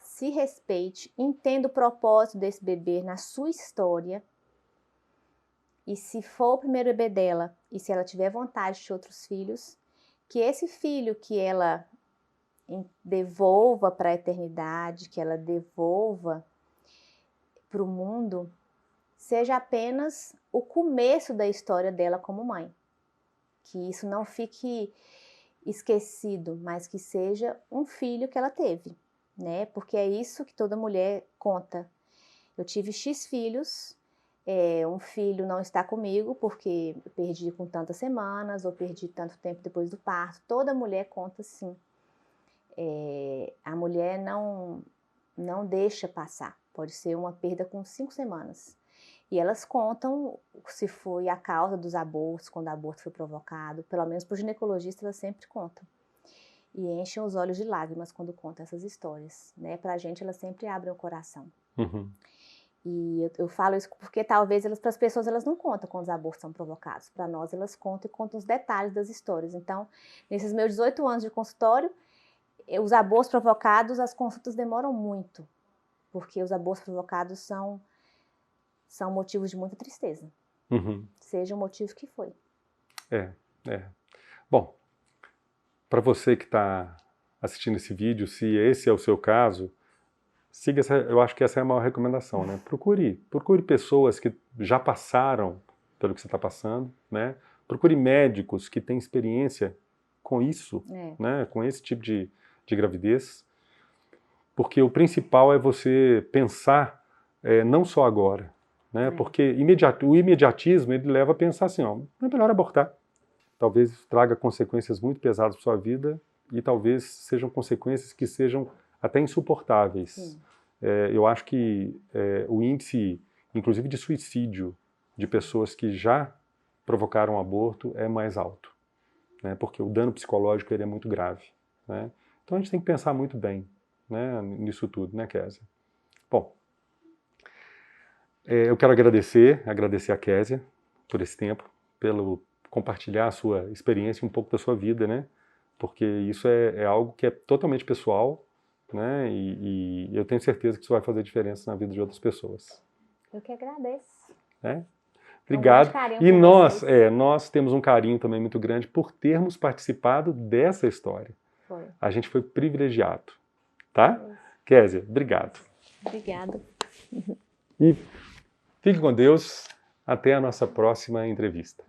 se respeite, entenda o propósito desse bebê na sua história. E se for o primeiro bebê dela, e se ela tiver vontade de outros filhos, que esse filho que ela devolva para a eternidade, que ela devolva para o mundo, seja apenas o começo da história dela como mãe. Que isso não fique esquecido, mas que seja um filho que ela teve, né? Porque é isso que toda mulher conta. Eu tive X filhos, um filho não está comigo porque eu perdi com tantas semanas ou perdi tanto tempo depois do parto. Toda mulher conta sim. A mulher não deixa passar. Pode ser uma perda com 5 semanas. E elas contam se foi a causa dos abortos, quando o aborto foi provocado. Pelo menos para o ginecologista elas sempre contam. E enchem os olhos de lágrimas quando contam essas histórias, né? Para a gente elas sempre abrem o coração. E eu falo isso porque talvez para as pessoas elas não contam quando os abortos são provocados. Para nós elas contam e contam os detalhes das histórias. Então, nesses meus 18 anos de consultório, os abortos provocados, as consultas demoram muito. Porque os abortos provocados são motivos de muita tristeza. Seja o motivo que foi. Bom, para você que está assistindo esse vídeo, se esse é o seu caso, siga eu acho que essa é a maior recomendação, né? Procure pessoas que já passaram pelo que você está passando, né? Procure médicos que têm experiência com isso, né? Com esse tipo de gravidez, porque o principal é você pensar não só agora, né? Porque o imediatismo ele leva a pensar assim, ó, é melhor abortar. Talvez traga consequências muito pesadas para sua vida e talvez sejam consequências que sejam até insuportáveis. Eu acho que o índice, inclusive de suicídio, de pessoas que já provocaram aborto é mais alto, né? Porque o dano psicológico ele é muito grave, né? Então a gente tem que pensar muito bem, né, nisso tudo, né, Kézia? Bom, eu quero agradecer a Kézia por esse tempo, pelo compartilhar a sua experiência, um pouco da sua vida, né? Porque isso é algo que é totalmente pessoal, né? E eu tenho certeza que isso vai fazer diferença na vida de outras pessoas. Eu que agradeço. Né? Obrigado. E nós temos um carinho também muito grande por termos participado dessa história. Foi. A gente foi privilegiado, tá? Kézia, obrigado. Obrigada. E fique com Deus. Até a nossa próxima entrevista.